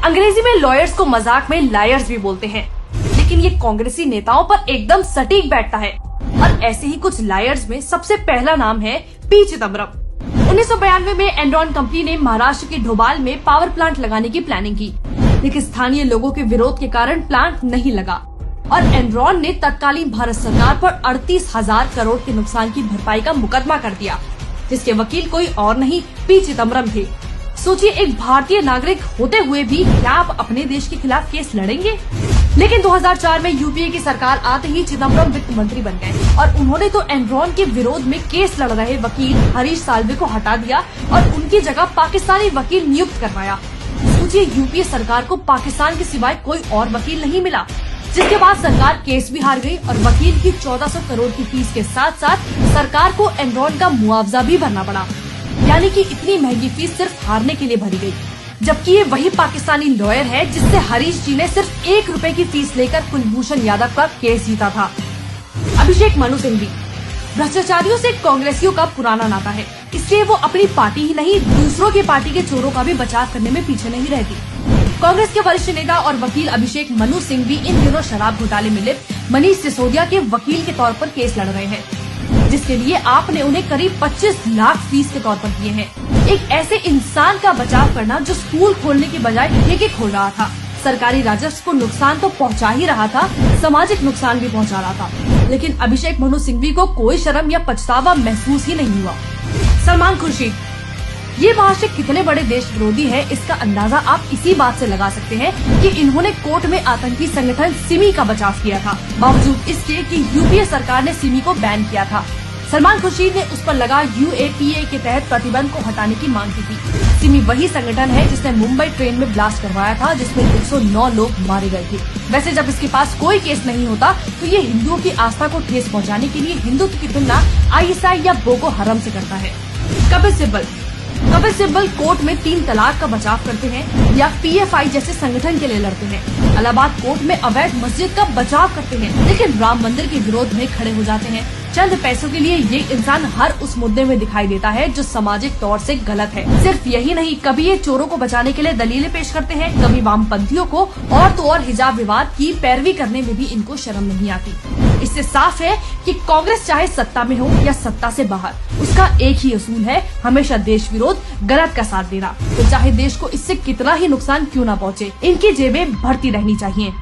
अंग्रेजी में लॉयर्स को मजाक में लायर्स भी बोलते हैं, लेकिन ये कांग्रेसी नेताओं पर एकदम सटीक बैठता है। और ऐसे ही कुछ लायर्स में सबसे पहला नाम है पी चिदम्बरम। 1992 में एनरॉन कंपनी ने महाराष्ट्र के ढोबाल में पावर प्लांट लगाने की प्लानिंग की, लेकिन स्थानीय लोगों के विरोध के कारण प्लांट नहीं लगा और एनरॉन ने तत्कालीन भारत सरकार पर 38,000 करोड़ के नुकसान की भरपाई का मुकदमा कर दिया, जिसके वकील कोई और नहीं पी चिदम्बरम थे। सोचिए, एक भारतीय नागरिक होते हुए भी क्या आप अपने देश के खिलाफ केस लड़ेंगे? लेकिन 2004 में यूपीए की सरकार आते ही चिदम्बरम वित्त मंत्री बन गए और उन्होंने तो एनरॉन के विरोध में केस लड़ रहे वकील हरीश साल्वे को हटा दिया और उनकी जगह पाकिस्तानी वकील नियुक्त करवाया। सोचिए, यूपीए सरकार को पाकिस्तान के सिवाय कोई और वकील नहीं मिला, जिसके बाद सरकार केस भी हार गई और वकील की 1400 करोड़ की फीस के साथ साथ सरकार को एनरॉन का मुआवजा भी भरना पड़ा। यानी कि इतनी महंगी फीस सिर्फ हारने के लिए भरी गई, जबकि ये वही पाकिस्तानी लॉयर है जिससे हरीश जी ने सिर्फ 1 रुपए की फीस लेकर कुलभूषण यादव का केस जीता था। अभिषेक मनु सिंघवी भ्रष्टाचारियों से कांग्रेसियों का पुराना नाता है, इसलिए वो अपनी पार्टी ही नहीं दूसरों की पार्टी के चोरों का भी बचाव करने में पीछे नहीं रहती। कांग्रेस के वरिष्ठ नेता और वकील अभिषेक मनु सिंघवी इन दिनों शराब घोटाले में लिप्त मनीष सिसोदिया के वकील के तौर पर केस लड़ रहे हैं, जिसके लिए आपने उन्हें करीब 25 लाख फीस के तौर पर दिए हैं। एक ऐसे इंसान का बचाव करना जो स्कूल खोलने की बजाय ठेके खोल रहा था, सरकारी राजस्व को नुकसान तो पहुंचा ही रहा था, सामाजिक नुकसान भी पहुंचा रहा था, लेकिन अभिषेक मनु सिंघवी को कोई शर्म या पछतावा महसूस ही नहीं हुआ। सलमान खुर्शीद, ये महाशय कितने बड़े देश विरोधी है, इसका अंदाजा आप इसी बात से लगा सकते हैं कि इन्होंने कोर्ट में आतंकी संगठन सिमी का बचाव किया था, बावजूद इसके कि यूपीए सरकार ने सिमी को बैन किया था। सलमान खुर्शीद ने उस पर लगा यूएपीए के तहत प्रतिबंध को हटाने की मांग की थी। सिमी वही संगठन है जिसने मुंबई ट्रेन में ब्लास्ट करवाया था, जिसमें 109 लोग मारे गए थे। वैसे जब इसके पास कोई केस नहीं होता तो ये हिंदुओं की आस्था को ठेस पहुंचाने के लिए हिंदुत्व की तुलना आईएसआई या बोको हरम से करता है। कपिल सिब्बल कोर्ट में 3 तलाक का बचाव करते हैं या पीएफआई जैसे संगठन के लिए लड़ते हैं। इलाहाबाद कोर्ट में अवैध मस्जिद का बचाव करते हैं, लेकिन राम मंदिर के विरोध में खड़े हो जाते हैं। चंद पैसों के लिए ये इंसान हर उस मुद्दे में दिखाई देता है जो सामाजिक तौर से गलत है। सिर्फ यही नहीं, कभी ये चोरों को बचाने के लिए दलीलें पेश करते हैं, कभी वामपंथियों को और तो और हिजाब विवाद की पैरवी करने में भी इनको शर्म नहीं आती। इससे साफ है कि कांग्रेस चाहे सत्ता में हो या सत्ता से बाहर, उसका एक ही असूल है, हमेशा देश विरोध, गलत का साथ देना। तो चाहे देश को इससे कितना ही नुकसान क्यों न पहुँचे, इनकी जेबें भरती रहनी चाहिए।